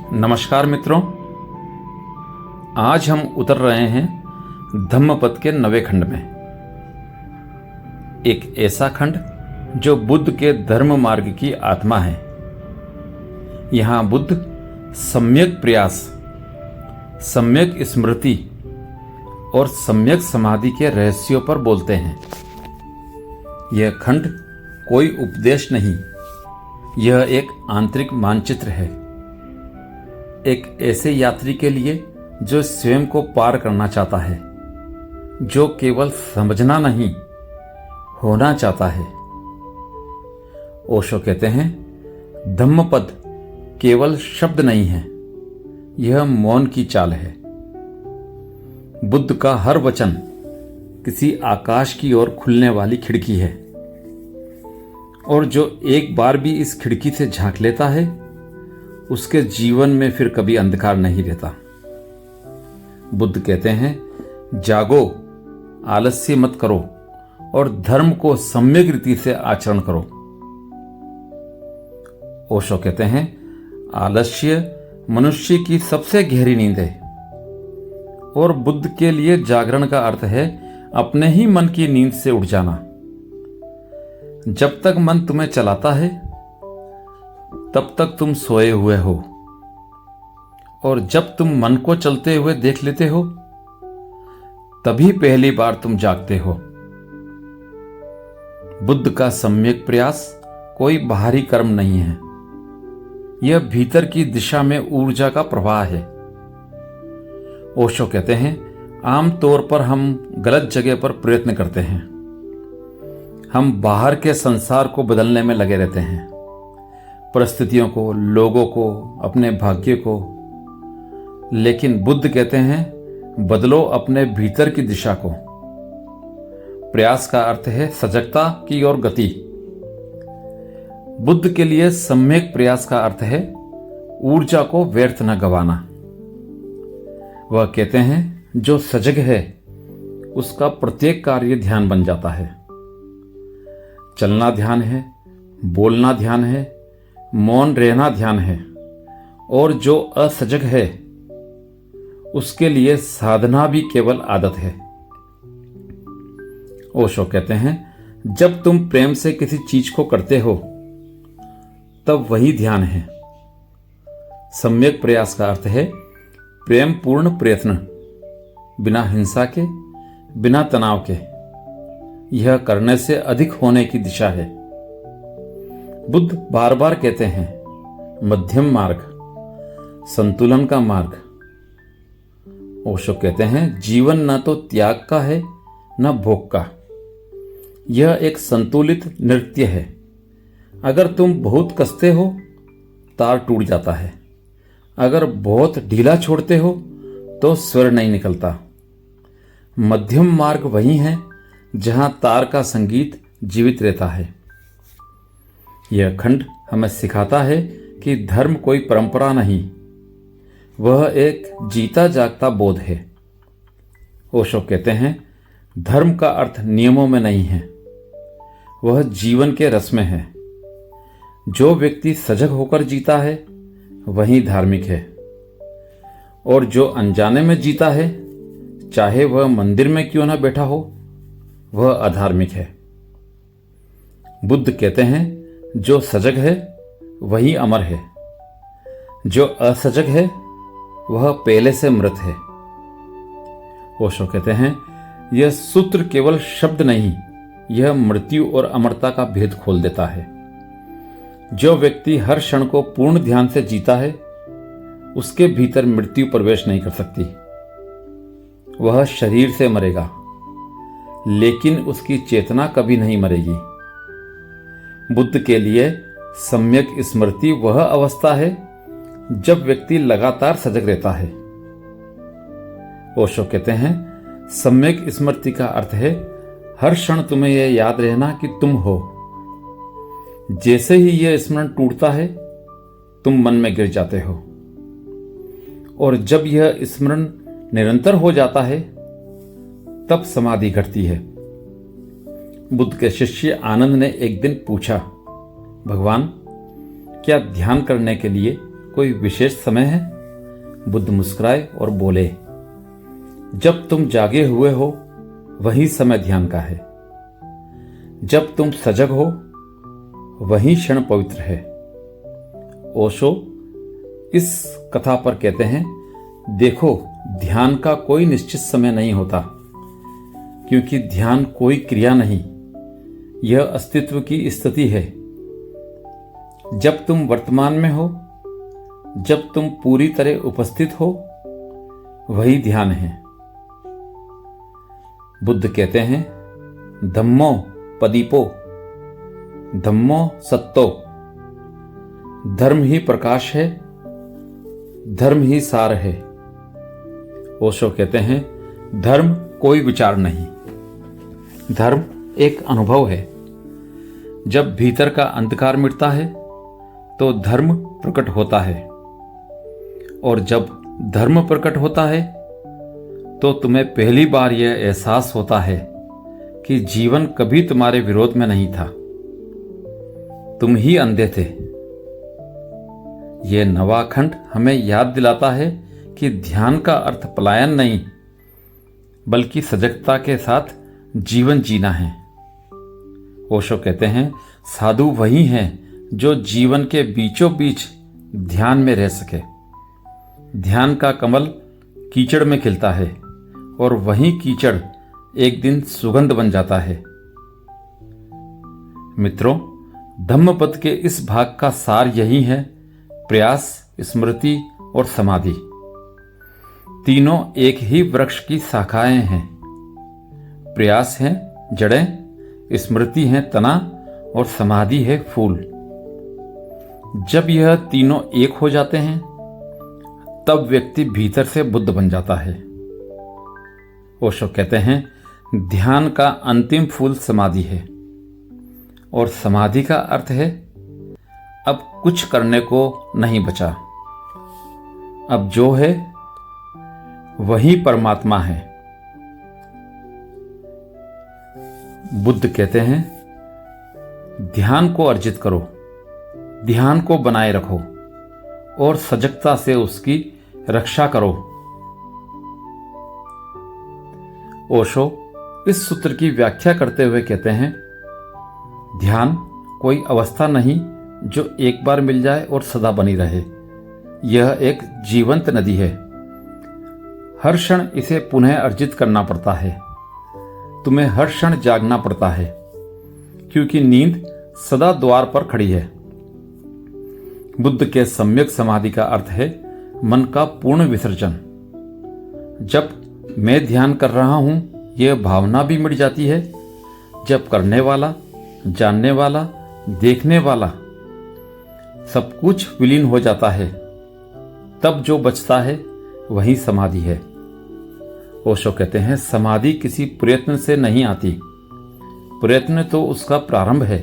नमस्कार मित्रों, आज हम उतर रहे हैं धम्मपद के 9वें खंड में। एक ऐसा खंड जो बुद्ध के धर्म मार्ग की आत्मा है। यहाँ बुद्ध सम्यक प्रयास, सम्यक स्मृति और सम्यक समाधि के रहस्यों पर बोलते हैं। यह खंड कोई उपदेश नहीं, यह एक आंतरिक मानचित्र है, एक ऐसे यात्री के लिए जो स्वयं को पार करना चाहता है, जो केवल समझना नहीं होना चाहता है। ओशो कहते हैं, धम्मपद केवल शब्द नहीं है, यह मौन की चाल है। बुद्ध का हर वचन किसी आकाश की ओर खुलने वाली खिड़की है, और जो एक बार भी इस खिड़की से झांक लेता है उसके जीवन में फिर कभी अंधकार नहीं रहता। बुद्ध कहते हैं, जागो, आलस्य मत करो और धर्म को सम्यक रीति से आचरण करो। ओशो कहते हैं, आलस्य मनुष्य की सबसे गहरी नींद है, और बुद्ध के लिए जागरण का अर्थ है अपने ही मन की नींद से उठ जाना। जब तक मन तुम्हें चलाता है तब तक तुम सोए हुए हो, और जब तुम मन को चलते हुए देख लेते हो तभी पहली बार तुम जागते हो। बुद्ध का सम्यक प्रयास कोई बाहरी कर्म नहीं है, यह भीतर की दिशा में ऊर्जा का प्रवाह है। ओशो कहते हैं, आमतौर पर हम गलत जगह पर प्रयत्न करते हैं। हम बाहर के संसार को बदलने में लगे रहते हैं, परिस्थितियों को, लोगों को, अपने भाग्य को। लेकिन बुद्ध कहते हैं, बदलो अपने भीतर की दिशा को। प्रयास का अर्थ है सजगता की ओर गति। बुद्ध के लिए सम्यक प्रयास का अर्थ है ऊर्जा को व्यर्थ न गंवाना। वह कहते हैं, जो सजग है उसका प्रत्येक कार्य ध्यान बन जाता है। चलना ध्यान है, बोलना ध्यान है, मौन रहना ध्यान है, और जो असजग है उसके लिए साधना भी केवल आदत है। ओशो कहते हैं, जब तुम प्रेम से किसी चीज को करते हो तब वही ध्यान है। सम्यक प्रयास का अर्थ है प्रेम पूर्ण प्रयत्न, बिना हिंसा के, बिना तनाव के। यह करने से अधिक होने की दिशा है। बुद्ध बार बार कहते हैं, मध्यम मार्ग, संतुलन का मार्ग। ओशो कहते हैं, जीवन न तो त्याग का है न भोग का, यह एक संतुलित नृत्य है। अगर तुम बहुत कसते हो तार टूट जाता है, अगर बहुत ढीला छोड़ते हो तो स्वर नहीं निकलता। मध्यम मार्ग वही है जहां तार का संगीत जीवित रहता है। यह खंड हमें सिखाता है कि धर्म कोई परंपरा नहीं, वह एक जीता जागता बोध है। ओशो कहते हैं, धर्म का अर्थ नियमों में नहीं है, वह जीवन के रस में है। जो व्यक्ति सजग होकर जीता है वही धार्मिक है, और जो अनजाने में जीता है, चाहे वह मंदिर में क्यों ना बैठा हो, वह अधार्मिक है। बुद्ध कहते हैं, जो सजग है वही अमर है, जो असजग है वह पहले से मृत है। ओशो कहते हैं, यह सूत्र केवल शब्द नहीं, यह मृत्यु और अमरता का भेद खोल देता है। जो व्यक्ति हर क्षण को पूर्ण ध्यान से जीता है उसके भीतर मृत्यु प्रवेश नहीं कर सकती। वह शरीर से मरेगा लेकिन उसकी चेतना कभी नहीं मरेगी। बुद्ध के लिए सम्यक स्मृति वह अवस्था है जब व्यक्ति लगातार सजग रहता है। ओशो कहते हैं, सम्यक स्मृति का अर्थ है हर क्षण तुम्हें यह याद रहना कि तुम हो। जैसे ही यह स्मरण टूटता है तुम मन में गिर जाते हो, और जब यह स्मरण निरंतर हो जाता है तब समाधि घटती है। बुद्ध के शिष्य आनंद ने एक दिन पूछा, भगवान, क्या ध्यान करने के लिए कोई विशेष समय है? बुद्ध मुस्कुराए और बोले, जब तुम जागे हुए हो वही समय ध्यान का है। जब तुम सजग हो वही क्षण पवित्र है। ओशो इस कथा पर कहते हैं, देखो, ध्यान का कोई निश्चित समय नहीं होता, क्योंकि ध्यान कोई क्रिया नहीं, यह अस्तित्व की स्थिति है। जब तुम वर्तमान में हो, जब तुम पूरी तरह उपस्थित हो, वही ध्यान है। बुद्ध कहते हैं, धम्मो पदीपो, धम्मो सत्तो, धर्म ही प्रकाश है, धर्म ही सार है। ओशो कहते हैं, धर्म कोई विचार नहीं, धर्म एक अनुभव है। जब भीतर का अंधकार मिटता है तो धर्म प्रकट होता है, और जब धर्म प्रकट होता है तो तुम्हें पहली बार यह एहसास होता है कि जीवन कभी तुम्हारे विरोध में नहीं था, तुम ही अंधे थे। यह नवा खंड हमें याद दिलाता है कि ध्यान का अर्थ पलायन नहीं, बल्कि सजगता के साथ जीवन जीना है। ओशो कहते हैं, साधु वही हैं जो जीवन के बीचों बीच ध्यान में रह सके। ध्यान का कमल कीचड़ में खिलता है, और वही कीचड़ एक दिन सुगंध बन जाता है। मित्रों, धम्मपद के इस भाग का सार यही है, प्रयास, स्मृति और समाधि तीनों एक ही वृक्ष की शाखाएं हैं। प्रयास है जड़ें, स्मृति है तना, और समाधि है फूल। जब यह तीनों एक हो जाते हैं तब व्यक्ति भीतर से बुद्ध बन जाता है। ओशो कहते हैं, ध्यान का अंतिम फूल समाधि है, और समाधि का अर्थ है अब कुछ करने को नहीं बचा, अब जो है वही परमात्मा है। बुद्ध कहते हैं, ध्यान को अर्जित करो, ध्यान को बनाए रखो, और सजगता से उसकी रक्षा करो। ओशो इस सूत्र की व्याख्या करते हुए कहते हैं, ध्यान कोई अवस्था नहीं जो एक बार मिल जाए और सदा बनी रहे। यह एक जीवंत नदी है, हर क्षण इसे पुनः अर्जित करना पड़ता है। तुम्हें हर क्षण जागना पड़ता है, क्योंकि नींद सदा द्वार पर खड़ी है। बुद्ध के सम्यक समाधि का अर्थ है मन का पूर्ण विसर्जन। जब मैं ध्यान कर रहा हूं, यह भावना भी मिट जाती है। जब करने वाला, जानने वाला, देखने वाला सब कुछ विलीन हो जाता है, तब जो बचता है वही समाधि है। ओशो कहते हैं, समाधि किसी प्रयत्न से नहीं आती। प्रयत्न तो उसका प्रारंभ है,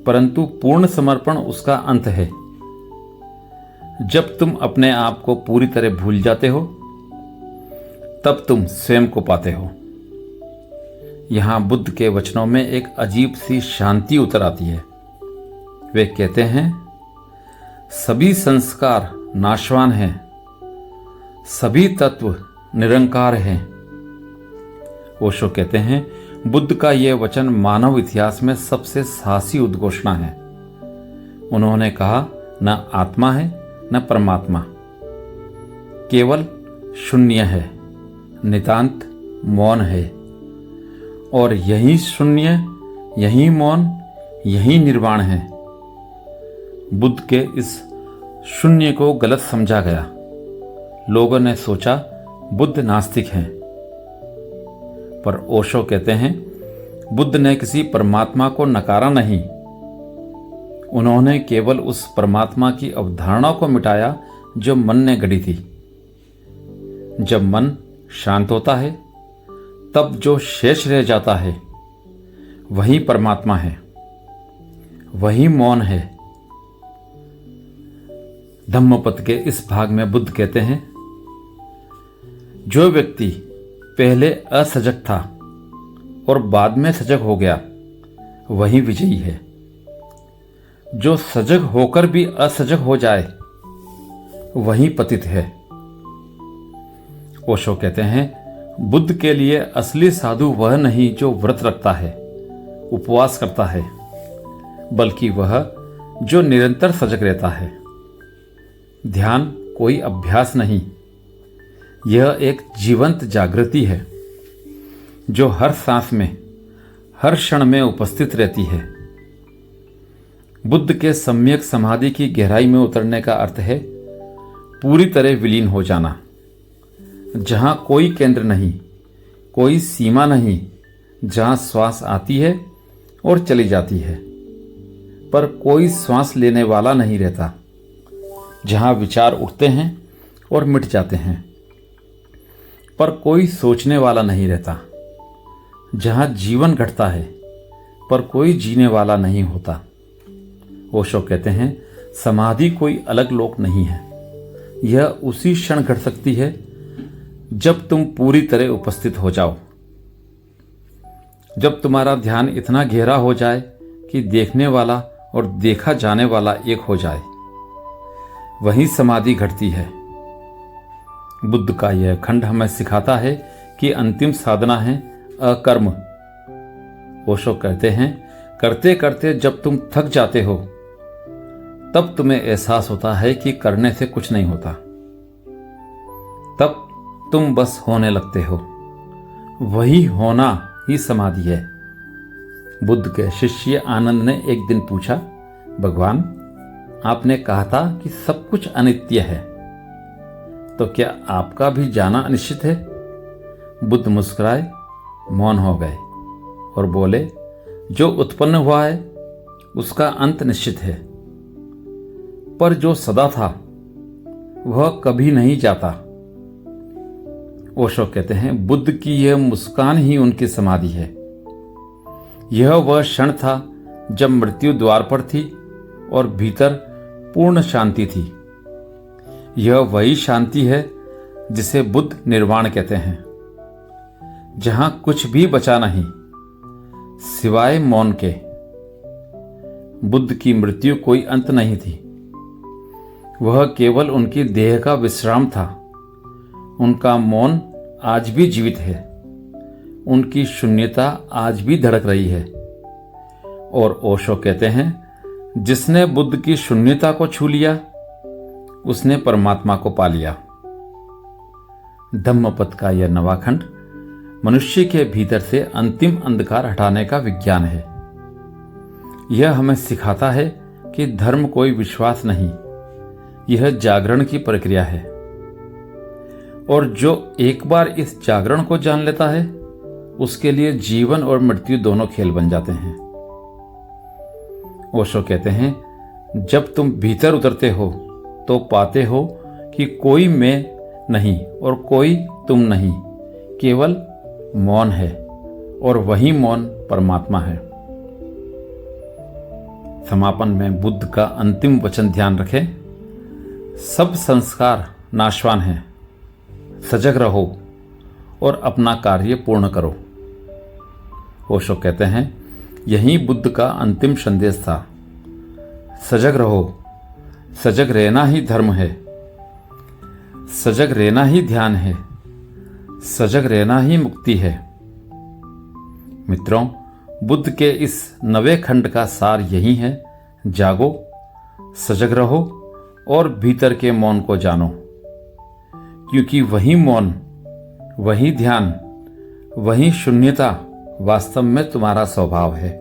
परंतु पूर्ण समर्पण उसका अंत है। जब तुम अपने आप को पूरी तरह भूल जाते हो, तब तुम स्वयं को पाते हो। यहां बुद्ध के वचनों में एक अजीब सी शांति उतर आती है। वे कहते हैं, सभी संस्कार नाशवान हैं, सभी तत्व निरंकार हैं। ओशो कहते हैं, बुद्ध का यह वचन मानव इतिहास में सबसे साहसी उद्घोषणा है। उन्होंने कहा, न आत्मा है न परमात्मा, केवल शून्य है, नितांत मौन है। और यही शून्य, यही मौन, यही निर्वाण है। बुद्ध के इस शून्य को गलत समझा गया। लोगों ने सोचा बुद्ध नास्तिक हैं, पर ओशो कहते हैं, बुद्ध ने किसी परमात्मा को नकारा नहीं, उन्होंने केवल उस परमात्मा की अवधारणा को मिटाया जो मन ने गढ़ी थी। जब मन शांत होता है, तब जो शेष रह जाता है वही परमात्मा है, वही मौन है। धम्मपद के इस भाग में बुद्ध कहते हैं, जो व्यक्ति पहले असजग था और बाद में सजग हो गया, वही विजयी है। जो सजग होकर भी असजग हो जाए, वहीं पतित है। ओशो कहते हैं, बुद्ध के लिए असली साधु वह नहीं जो व्रत रखता है, उपवास करता है, बल्कि वह जो निरंतर सजग रहता है। ध्यान कोई अभ्यास नहीं, यह एक जीवंत जागृति है जो हर सांस में, हर क्षण में उपस्थित रहती है। बुद्ध के सम्यक समाधि की गहराई में उतरने का अर्थ है पूरी तरह विलीन हो जाना, जहां कोई केंद्र नहीं, कोई सीमा नहीं, जहां श्वास आती है और चली जाती है, पर कोई श्वास लेने वाला नहीं रहता, जहां विचार उठते हैं और मिट जाते हैं, पर कोई सोचने वाला नहीं रहता, जहां जीवन घटता है पर कोई जीने वाला नहीं होता। ओशो कहते हैं, समाधि कोई अलग लोक नहीं है, यह उसी क्षण घट सकती है जब तुम पूरी तरह उपस्थित हो जाओ, जब तुम्हारा ध्यान इतना गहरा हो जाए कि देखने वाला और देखा जाने वाला एक हो जाए, वही समाधि घटती है। बुद्ध का यह खंड हमें सिखाता है कि अंतिम साधना है अकर्म। ओशो कहते हैं, करते करते जब तुम थक जाते हो तब तुम्हें एहसास होता है कि करने से कुछ नहीं होता, तब तुम बस होने लगते हो। वही होना ही समाधि है। बुद्ध के शिष्य आनंद ने एक दिन पूछा, भगवान, आपने कहा था कि सब कुछ अनित्य है, तो क्या आपका भी जाना अनिश्चित है? बुद्ध मुस्कुराए, मौन हो गए और बोले, जो उत्पन्न हुआ है उसका अंत निश्चित है, पर जो सदा था वह कभी नहीं जाता। ओशो कहते हैं, बुद्ध की यह मुस्कान ही उनकी समाधि है। यह वह क्षण था जब मृत्यु द्वार पर थी और भीतर पूर्ण शांति थी। यह वही शांति है जिसे बुद्ध निर्वाण कहते हैं, जहां कुछ भी बचा नहीं सिवाय मौन के। बुद्ध की मृत्यु कोई अंत नहीं थी, वह केवल उनकी देह का विश्राम था। उनका मौन आज भी जीवित है, उनकी शून्यता आज भी धड़क रही है। और ओशो कहते हैं, जिसने बुद्ध की शून्यता को छू लिया उसने परमात्मा को पा लिया। धम्मपद का यह नवा खंड मनुष्य के भीतर से अंतिम अंधकार हटाने का विज्ञान है। यह हमें सिखाता है कि धर्म कोई विश्वास नहीं, यह जागरण की प्रक्रिया है। और जो एक बार इस जागरण को जान लेता है उसके लिए जीवन और मृत्यु दोनों खेल बन जाते हैं। ओशो कहते हैं, जब तुम भीतर उतरते हो तो पाते हो कि कोई मैं नहीं और कोई तुम नहीं, केवल मौन है, और वही मौन परमात्मा है। समापन में बुद्ध का अंतिम वचन ध्यान रखें, सब संस्कार नाशवान हैं, सजग रहो और अपना कार्य पूर्ण करो। ओशो कहते हैं, यही बुद्ध का अंतिम संदेश था। सजग रहो, सजग रहना ही धर्म है, सजग रहना ही ध्यान है, सजग रहना ही मुक्ति है। मित्रों, बुद्ध के इस नवे खंड का सार यही है, जागो, सजग रहो और भीतर के मौन को जानो, क्योंकि वही मौन, वही ध्यान, वही शून्यता वास्तव में तुम्हारा स्वभाव है।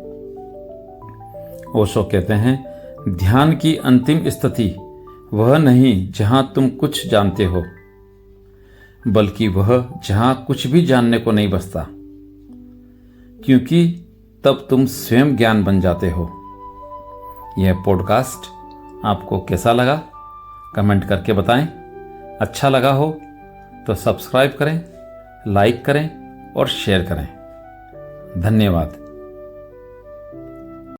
ओशो कहते हैं, ध्यान की अंतिम स्थिति वह नहीं जहां तुम कुछ जानते हो, बल्कि वह जहां कुछ भी जानने को नहीं बचता, क्योंकि तब तुम स्वयं ज्ञान बन जाते हो। यह पॉडकास्ट आपको कैसा लगा कमेंट करके बताएं। अच्छा लगा हो तो सब्सक्राइब करें, लाइक करें और शेयर करें। धन्यवाद।